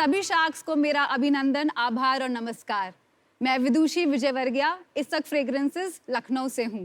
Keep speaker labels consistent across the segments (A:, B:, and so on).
A: सभी शार्क्स को मेरा अभिनंदन, आभार और नमस्कार। मैं विदुषी विजयवर्गीय, इसक फ्रेग्रेंसेस, लखनऊ से हूँ।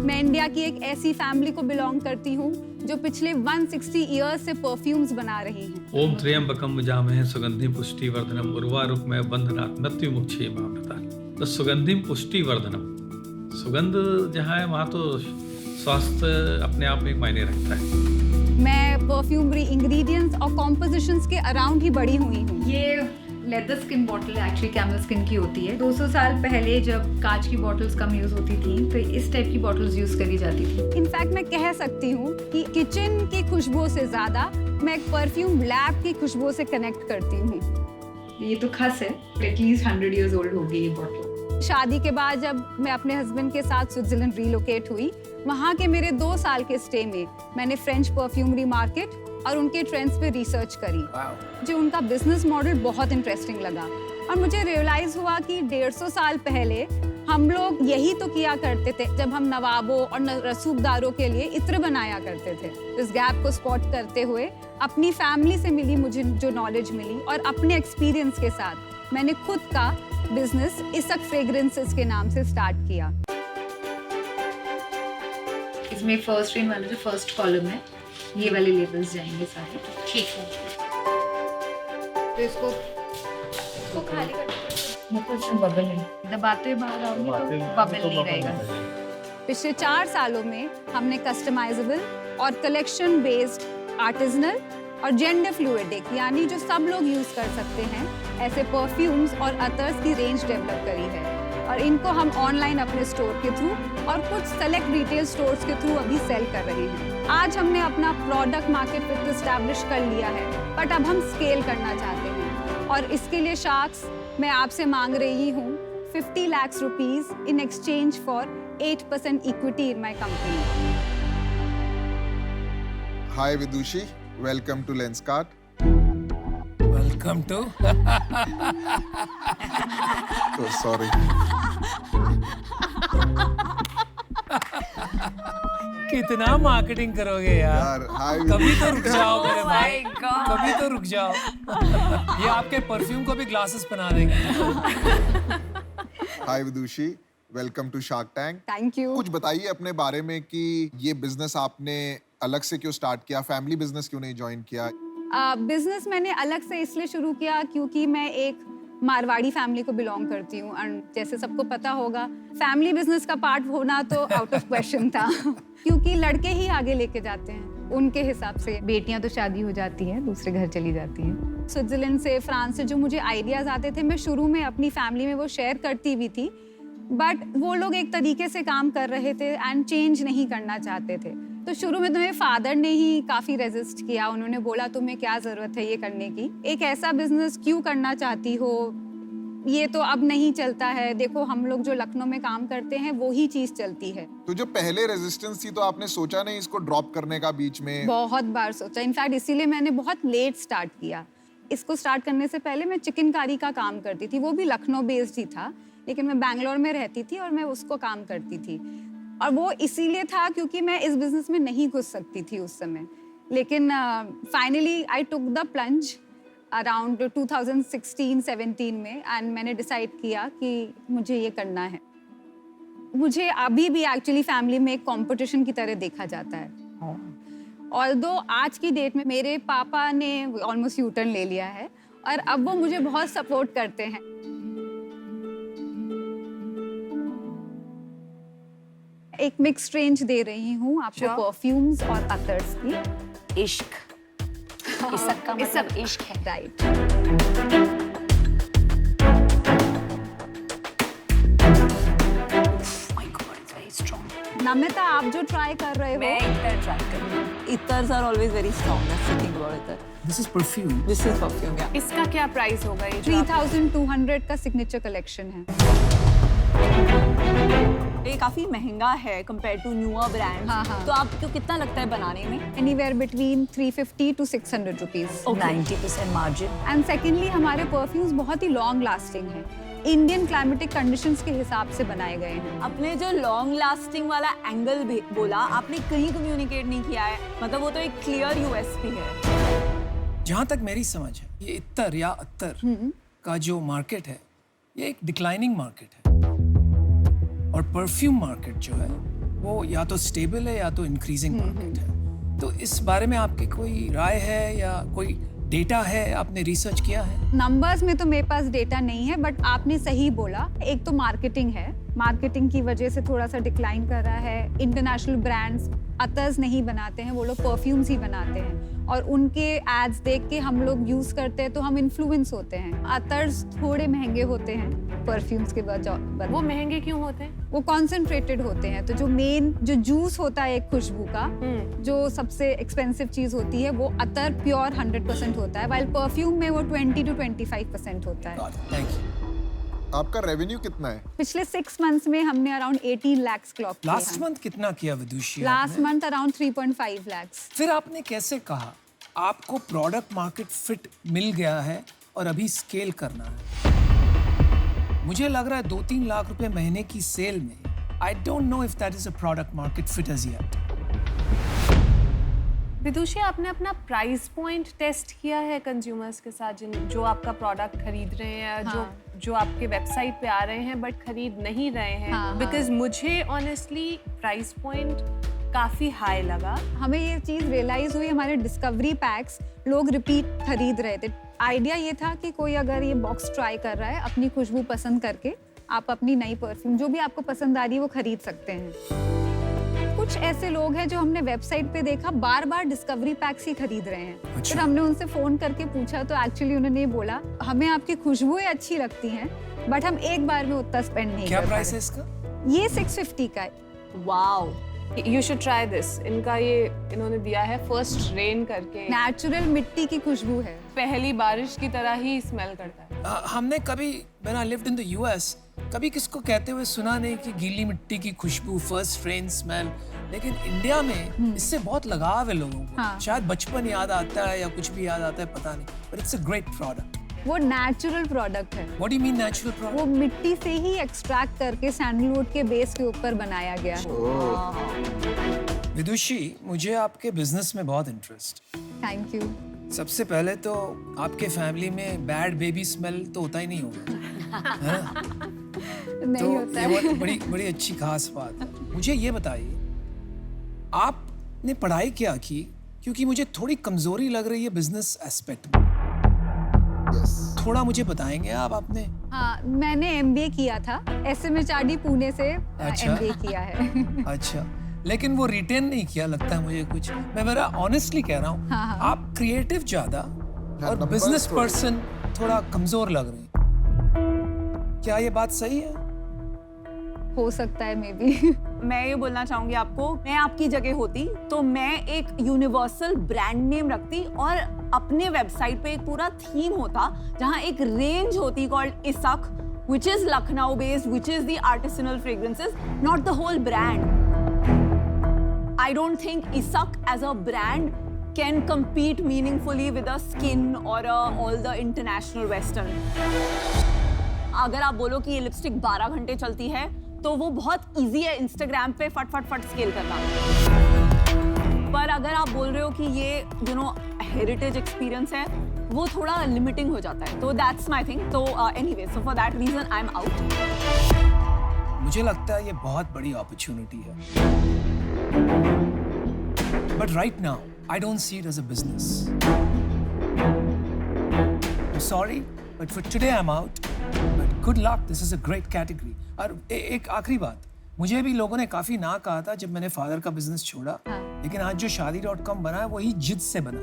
A: मैं इंडिया की एक ऐसी फैमिली को बिलोंग करती हूँ जो पिछले 160 ईयर्स से परफ्यूम्स बना रही हैं।
B: ओम त्र्यंबकम यजामहे सुगंधिम पुष्टिवर्धनम उर्वारुकमय बंधनात् मृत्युमुक्षेमामृता। तो सुगंधिम पुष्टिवर्धनम, सुगंध जहाँ है वहाँ तो स्वास्थ्य अपने आप में एक मायने रखता है।
A: मैं परफ्यूमरी इंग्रेडिएंट्स और कॉम्पोजिशंस के अराउंड ही बड़ी हुई हूँ।
C: ये leather skin bottle actually camel skin की होती है। 200 साल पहले जब कांच की बॉटल्स कम यूज होती थी तो इस टाइप की बॉटल्स यूज करी जाती थी।
A: इनफैक्ट मैं कह सकती हूँ कि किचन की खुशबू से ज्यादा मैं एक परफ्यूम लैब की खुशबू से कनेक्ट करती हूँ।
C: ये तो खास है, एटलीस्ट 100 इयर्स ओल्ड होगी ये बॉटल।
A: शादी के बाद जब मैं अपने हस्बैंड के साथ स्विट्जरलैंड रिलोकेट हुई, वहाँ के मेरे 2 साल के स्टे में मैंने फ्रेंच परफ्यूमरी मार्केट और उनके ट्रेंड्स पे रिसर्च करी। जो उनका बिजनेस मॉडल बहुत इंटरेस्टिंग लगा और मुझे रियलाइज हुआ कि 150 साल पहले हम लोग यही तो किया करते थे जब हम नवाबों और रसूखदारों के लिए इत्र बनाया करते थे। इस गैप को स्पॉट करते हुए अपनी फैमिली से मिली मुझे जो नॉलेज मिली और अपने एक्सपीरियंस के साथ मैंने खुद का बिजनेस इसक फ्रेग्रेंसेस के नाम से स्टार्ट किया।
C: इसमें फर्स्ट रेन वाला जो फर्स्ट कॉलम है, ये वाले लेबल्स जाएंगे सारे। ठीक है, तो इसको खाली कर बबल नहीं, दबाते हुए बाहर आओगे तो बबल नहीं रहेगा।
A: पिछले 4 सालों में हमने कस्टमाइजेबल और कलेक्शन बेस्ड आर्टिजनल और जेंडर फ्लूइडिक यानी जो सब लोग यूज कर सकते हैं ऐसे परफ्यूम्स और अतर्स की रेंज डेवलप करी है और इनको हम ऑनलाइन अपने स्टोर के थ्रू और कुछ सेलेक्ट रिटेल स्टोर्स के थ्रू अभी सेल कर रहे हैं। आज हमने अपना प्रोडक्ट मार्केट फिट एस्टैब्लिश कर लिया है, बट अब हम स्केल करना चाहते हैं और इसके लिए शार्क्स मैं आपसे मांग रही हूँ 50 lakh rupees in exchange for 8% equity in my company.
D: Hi Vidushi, welcome to Lenskart.
E: Welcome to
D: sorry.
E: कितना मार्केटिंग करोगे यार?
D: हाय
E: कभी तो रुक जाओ मेरे भाई, कभी तो रुक जाओ। ये आपके परफ्यूम को भी ग्लासेस बना देंगे।
D: Hi Vidushi, welcome to Shark Tank.
A: Thank you.
D: कुछ बताइए अपने बारे में कि ये बिजनेस आपने अलग से क्यों स्टार्ट किया, फैमिली बिजनेस क्यों नहीं ज्वाइन किया?
A: बिजनेस मैंने अलग से इसलिए शुरू किया क्योंकि मैं एक मारवाड़ी फैमिली को बिलोंग करती हूँ और जैसे सबको पता होगा फैमिली बिजनेस का पार्ट होना तो आउट ऑफ क्वेश्चन था क्योंकि लड़के ही आगे लेके जाते हैं उनके हिसाब से।
C: बेटियां तो शादी हो जाती हैं, दूसरे घर चली जाती हैं।
A: स्विट्जरलैंड से, फ्रांस से जो मुझे आइडियाज आते थे मैं शुरू में अपनी फैमिली में वो शेयर करती भी थी, बट वो लोग एक तरीके से काम कर रहे थे एंड चेंज नहीं करना चाहते थे। तो शुरू में तो मेरे फादर ने ही काफी रेजिस्ट किया। उन्होंने बोला तुम्हें क्या जरूरत है ये करने की, एक ऐसा बिजनेस क्यों करना चाहती हो, ये तो अब नहीं चलता है। देखो हम लोग जो लखनऊ में काम करते हैं वो ही चीज चलती है।
D: तो जो पहले रेजिस्टेंस थी तो आपने सोचा नहीं इसको ड्रॉप करने का बीच में?
A: बहुत बार सोचा, इनफैक्ट इसीलिए मैंने बहुत लेट स्टार्ट किया। इसको स्टार्ट करने से पहले मैं चिकनकारी का काम करती थी, वो भी लखनऊ बेस्ड ही था, लेकिन मैं बैंगलोर में रहती थी और मैं उसको काम करती थी और वो इसीलिए था क्योंकि मैं इस बिजनेस में नहीं घुस सकती थी उस समय। लेकिन finally I took the plunge around 2016-17 में एंड मैंने डिसाइड किया कि मुझे ये करना है। मुझे अभी भी एक्चुअली फैमिली में एक कंपटीशन की तरह देखा जाता है। ऑल्दो आज की डेट में मेरे पापा ने ऑलमोस्ट यू टर्न ले लिया है और अब वो मुझे बहुत सपोर्ट करते हैं। एक मिक्स रेंज दे रही हूँ आपको परफ्यूम्स और अतर्स की।
F: इश्क, इसक का मतलब इश्क है,
A: right.
F: My God, it's very strong.
A: Namita, आप जो ट्राई कर रहे हो,
F: मैं इतर ट्राई करूंगी।
G: Ethers are always very strong. That's the thing about ether.
E: This is perfume.
G: This is perfume, yeah.
C: इसका क्या प्राइस होगा? ये
A: 3200 का सिग्नेचर कलेक्शन है।
G: ये काफी महंगा है compared to newer brands.
A: हाँ।
G: तो आपको कितना लगता है बनाने में?
A: Anywhere between 350 to 600 rupees.
F: 90% margin.
A: And secondly हमारे परफ्यूम्स बहुत ही लॉन्ग लास्टिंग हैं, इंडियन क्लाइमेटिक कंडीशंस के हिसाब से बनाए गए हैं।
G: आपने जो लॉन्ग लास्टिंग वाला एंगल बोला, आपने कहीं कम्युनिकेट नहीं किया है, मतलब वो तो एक क्लियर यूएसपी है।
E: जहाँ तक मेरी समझ है, ये इत्तर या अत्तर का जो मार्केट है, ये एक डिक्लाइनिंग मार्केट है, और परफ्यूम मार्केट जो है वो या तो स्टेबल है या तो इंक्रीजिंग मार्केट है। तो इस बारे में आपकी कोई राय है या कोई डेटा है, आपने रिसर्च किया है?
A: नंबर्स में तो मेरे पास डेटा नहीं है, बट आपने सही बोला। एक तो मार्केटिंग है, मार्केटिंग की वजह से थोड़ा सा डिक्लाइन कर रहा है। इंटरनेशनल ब्रांड्स अतर्स नहीं बनाते हैं, वो लोग परफ्यूम्स ही बनाते हैं, और उनके एड्स देख के हम लोग यूज करते हैं तो हम इन्फ्लुएंस होते हैं। अतर्स थोड़े महंगे होते हैं परफ्यूम्स के बजाय।
H: वो महंगे क्यों होते हैं?
A: वो कॉन्सेंट्रेटेड होते हैं, तो जो मेन जो जूस होता है एक खुशबू का, जो सबसे एक्सपेंसिव चीज होती है, वो अतर प्योर 100% होता है, वाइल परफ्यूम में वो 20 to 25% होता है।
E: Thank you.
D: आपका रेवेन्यू कितना है?
A: पिछले 6 months में हमने अराउंड 18 lakhs क्लॉक किया।
E: लास्ट मंथ कितना किया Vidushi?
A: Last month around 3.5 lakhs।
E: फिर आपने कैसे कहा आपको प्रोडक्ट मार्केट फिट मिल गया है और अभी स्केल करना है? मुझे लग रहा है 2-3 लाख रुपए महीने की सेल में, I don't know if that is a product market fit as yet.
H: Vidushi, आपने अपना प्राइस पॉइंट टेस्ट किया है कंज्यूमर्स के साथ, जो आपका प्रोडक्ट खरीद रहे हैं, जो आपके वेबसाइट पे आ रहे हैं बट खरीद नहीं रहे हैं? बिकॉज मुझे ऑनेस्टली प्राइस पॉइंट काफी हाई लगा।
A: हमें ये चीज रियलाइज हुई, हमारे डिस्कवरी पैक्स लोग रिपीट खरीद रहे थे। आइडिया ये था कि कोई अगर ये बॉक्स ट्राई कर रहा है, अपनी खुशबू पसंद करके आप अपनी नई परफ्यूम जो भी आपको पसंद आ रही है वो खरीद सकते हैं। कुछ ऐसे लोग हैं जो हमने वेबसाइट पे देखा बार बार डिस्कवरी पैक्स ही खरीद रहे हैं।
E: अच्छा।
A: फिर हमने उनसे फोन करके पूछा तो एक्चुअली उन्होंने ये बोला, हमें आपकी खुशबुएं अच्छी लगती हैं बट हम एक बार में उतना स्पेंड नहीं
E: क्या
A: कर
E: प्राइस
A: पा
E: है
A: रहे।
E: इसका?
A: ये 650 का है।
H: Wow, you should try this. इनका ये इन्होंने दिया है फर्स्ट रेन करके,
A: नेचुरल मिट्टी की खुशबू है,
H: पहली बारिश की तरह ही स्मेल करता है।
E: हमने कभी when I lived in the US कभी किसको कहते हुए सुना नहीं कि गीली मिट्टी की खुशबू, फर्स्ट रेन स्मेल, लेकिन इंडिया में इससे बहुत लगाव है लोगों को।
A: हाँ।
E: शायद बचपन याद आता है या कुछ भी याद आता है, पता नहीं, but it's a great product.
A: वो नेचुरल प्रोडक्ट है।
E: What do you mean natural product?
A: वो मिट्टी से ही एक्सट्रैक्ट करके सैंडलवुड के बेस के ऊपर बनाया गया है।
E: विदुषी, मुझे आपके बिजनेस में बहुत इंटरेस्ट।
A: Thank you.
E: सबसे पहले तो आपके फैमिली में बैड बेबी स्मेल तो होता ही नहीं होगा, है ना?
A: नहीं
E: तो
A: होता
E: ये
A: है।
E: बहुत बड़ी बड़ी अच्छी खास बात है। मुझे ये बताइए, आपने पढ़ाई क्या की? क्योंकि मुझे थोड़ी कमजोरी लग रही है बिजनेस एस्पेक्ट में। थोड़ा मुझे बताएंगे आप? आपने
A: हाँ, मैंने MBA किया था, SMHRD पुणे से
E: अच्छा।
A: MBA किया है।
E: अच्छा, लेकिन वो रिटेन नहीं किया लगता है मुझे कुछ। मैं मेरा ऑनेस्टली कह रहा हूँ,
A: हाँ, हाँ।
E: आप क्रिएटिव ज्यादा और
D: numbers
E: बिजनेस
D: थोड़े।
E: पर्सन थोड़ा कमजोर लग रहे हैं। क्या ये बात सही है?
A: हो सकता है मे बी।
G: मैं ये बोलना चाहूंगी आपको, मैं आपकी जगह होती तो मैं एक यूनिवर्सल ब्रांड नेम रखती और अपने वेबसाइट पे एक पूरा थीम होता जहां एक रेंज होती कॉल्ड इसक, which is Lucknow based, which is the artisanal fragrances, not the whole brand. I don't think Isak as a brand can compete meaningfully with a Skin or all the international western. अगर आप बोलो कि ये lipstick 12 घंटे चलती है तो वो बहुत इजी है इंस्टाग्राम पे फट फट फट स्केल करना। पर अगर आप बोल रहे हो कि ये हेरिटेज एक्सपीरियंस है, वो थोड़ा लिमिटिंग हो जाता है। तो दैट्स माय थिंग। तो anyway, so for that reason I am out.
E: मुझे लगता है ये बहुत बड़ी अपॉर्चुनिटी है, but right now I don't see it as a business. Sorry, but for today I am out, but good luck, this is a great category. और एक आखिरी बात, मुझे भी लोगों ने काफी ना कहा था जब मैंने फादर का बिजनेस छोड़ा, लेकिन आज जो शादी.com बना है वही जिद से बना।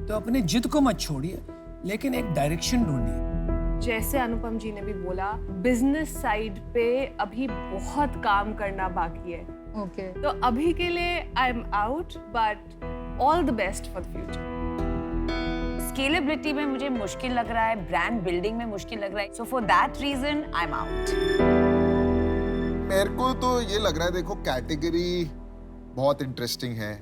E: तो अपने जिद को मत छोड़िए, लेकिन एक डायरेक्शन ढूंढिए।
H: जैसे अनुपम जी ने भी बोला, बिजनेस साइड पे अभी बहुत काम करना बाकी है।
A: ओके।
H: तो अभी के लिए आई am out, but all the best for the future.
F: Scalability में मुझे मुश्किल लग रहा है, ब्रांड बिल्डिंग में मुश्किल लग रहा है, so for that reason I am out.
D: मेरे को तो ये लग रहा है, देखो कैटेगरी बहुत इंटरेस्टिंग है।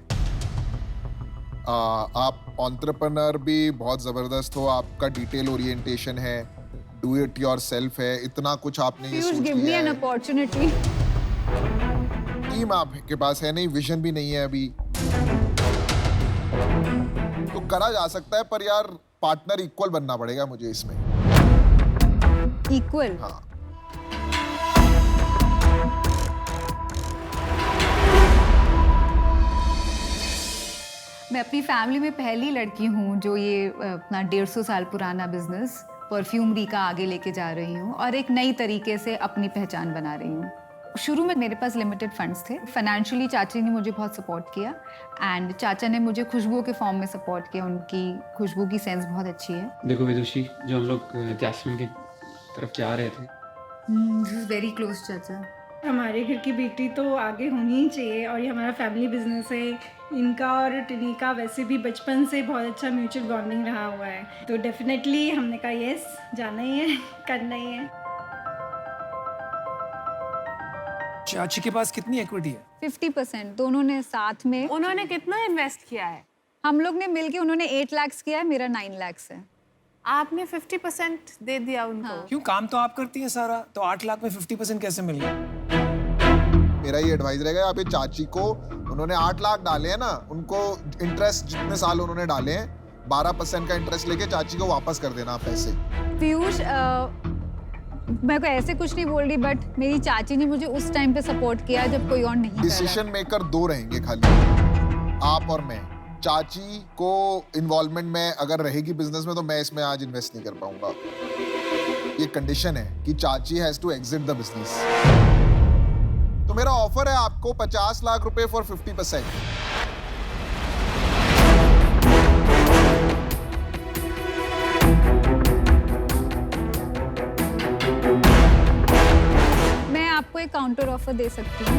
D: आप एंटरप्रेन्योर भी बहुत जबरदस्त हो, आपका डिटेल ओरिएंटेशन है, डू इट योरसेल्फ है, इतना कुछ आपने ये सोच
A: गिव मी
D: लिया
A: एन
D: है।
A: अपॉर्चुनिटी।
D: टीम आपके पास है नहीं, विजन भी नहीं है अभी, तो करा जा सकता है, पर यार पार्टनर इक्वल बनना पड़ेगा मुझे इसमें।
A: इक्वल?
D: हाँ।
C: मैं अपनी फैमिली में पहली लड़की हूँ जो ये अपना 150 साल पुराना बिजनेस परफ्यूमरी का आगे लेके जा रही हूँ और एक नई तरीके से अपनी पहचान बना रही हूँ। शुरू में मेरे पास लिमिटेड फंड्स थे। फाइनेंशियली चाची ने मुझे बहुत सपोर्ट किया एंड चाचा ने मुझे खुशबू के फॉर्म में सपोर्ट किया। उनकी खुशबू की सेंस बहुत अच्छी है।
I: देखो विदुषी, जो हम लोग जैस्मिन की तरफ जा रहे थे,
C: दिस इज वेरी क्लोज चाचा।
J: हमारे घर की बेटी तो आगे होनी ही चाहिए और ये हमारा फैमिली बिजनेस है। इनका और टिनी का वैसे भी बचपन से बहुत अच्छा म्यूचुअल बॉन्डिंग रहा हुआ है, तो डेफिनेटली हमने कहा यस, जाना ही है, करना ही है।
E: चाची के पास कितनी इक्विटी है?
A: 50%। दोनों ने साथ में।
H: उन्होंने कितना इन्वेस्ट किया है?
A: हम लोग ने मिलके, उन्होंने 8 लाख किया है, मेरा 9 लाख है।
H: आपने 50% दे दिया उनको?
A: हाँ।
E: क्यों, काम तो आप करती हैं सारा, तो 8 लाख में 50% कैसे मिल गया?
D: मेरा ये एडवाइस रहेगा, आप ये चाची को, उन्होंने 8 लाख डाले हैं ना, उनको इंटरेस्ट जितने साल उन्होंने डाले हैं 12% का इंटरेस्ट लेके चाची को वापस कर देना पैसे।
A: पीयूष, मैं को ऐसे कुछ नहीं बोल रही, बट मेरी चाची ने मुझे उस टाइम पे सपोर्ट किया जब कोई और नहीं कर रहा।
D: डिसीजन मेकर 2 रहेंगे खाली, आप और मैं। चाची को इन्वॉल्वमेंट में अगर रहेगी बिजनेस में तो मैं इसमें आज इन्वेस्ट नहीं कर पाऊंगा। ये कंडीशन है कि चाची has to exit the business. तो मेरा ऑफर है आपको 50 लाख रुपए फॉर 50%।
A: मैं आपको एक काउंटर ऑफर दे सकती हूँ।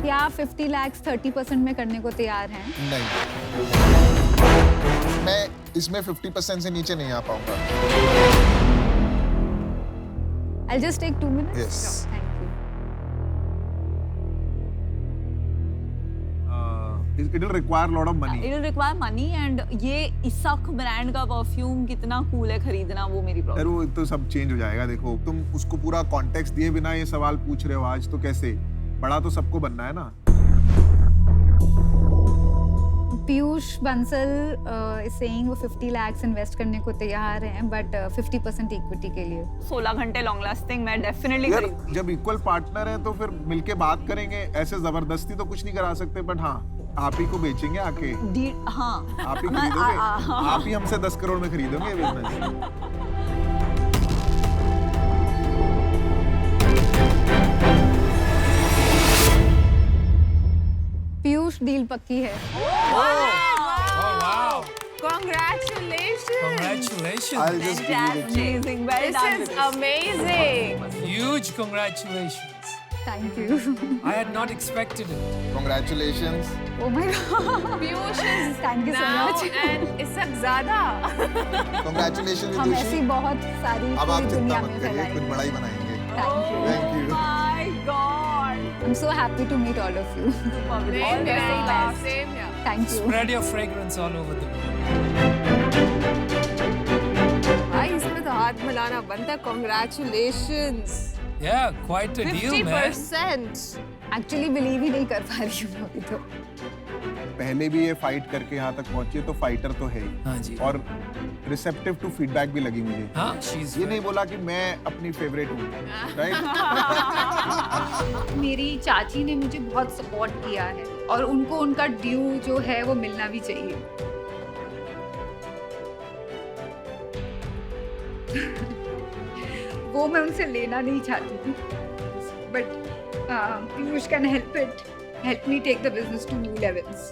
A: क्या आप 50 लाख 30% में करने को तैयार हैं?
D: नहीं, मैं इसमें 50% से नीचे नहीं आ पाऊंगा।
A: I'll just take 2 minutes.
D: Yes.
A: Sure, thank you.
K: It will require a lot of money.
G: It will require money and ये इसक ब्रांड का परफ्यूम कितना कूल है खरीदना, वो मेरी प्रॉब्लम।
K: वो तो सब चेंज हो जाएगा। देखो, तुम उसको पूरा कॉन्टेक्स्ट दिए बिना ये सवाल पूछ रहे हो आज, तो कैसे? बड़ा तो सबको बनना है ना।
A: पीयूष बंसल is saying वो 50 लाख इन्वेस्ट करने को तैयार हैं, बट 50% इक्विटी के लिए।
G: 16 घंटे लॉन्ग लास्टिंग मैं डेफिनेटली
K: यार,
G: करूंगी।
K: जब इक्वल पार्टनर है तो फिर मिलके बात करेंगे। ऐसे जबरदस्ती तो कुछ नहीं करा सकते, बट हाँ, आप ही को बेचेंगे आके।
G: हाँ,
K: आप ही खरीदोगे, आप ही हमसे 10 करोड़ में खरीदोगे ये बिजनेस।
A: पीयूष, डील पक्की है।
H: Congratulations!
E: Congratulations!
K: I'll just give you the check.
G: Amazing, well
H: This
G: done.
H: is amazing.
E: Huge congratulations!
A: Thank you.
E: I had not expected it.
D: Congratulations.
A: Oh my God.
H: Piyush is
A: Thank you so
H: now
A: much.
H: and इसक ज़्यादा।
D: Congratulations
A: हम
D: विदुषी।
A: ऐसी बहुत सारी
D: अब आप
A: पूरी
D: चिंता
A: दुनिया
D: मत
A: में
D: करिए,
A: फैलाएंगे।
D: कुछ बड़ा ही बनाएंगे।
A: Thank you.
D: Thank you.
G: My God!
A: I'm so happy to meet all of you.
G: All the very best.
H: Same here.
A: Thank you.
E: Spread your fragrance all over the world.
H: भाई इसमें तो हाथ मिलाना बनता। Congratulations!
E: Yeah, quite a deal, man.
H: 50%.
A: Actually believe ही नहीं कर पा रही हूँ अभी तो।
K: पहले भी ये फाइट करके यहाँ तक पहुंची है, तो फाइटर तो है ही।
E: हाँ जी।
K: और रिसेप्टिव टू फीडबैक भी लगी मुझे।
E: हाँ, she's
K: ये नहीं बोला कि मैं अपनी फेवरेट हूँ, राइट?
A: मेरी चाची ने मुझे बहुत सपोर्ट किया है और उनको उनका ड्यू जो है वो मिलना भी चाहिए। वो मैं उनसे लेना नहीं चाहती थी, but Piyush can help me take the business to new levels.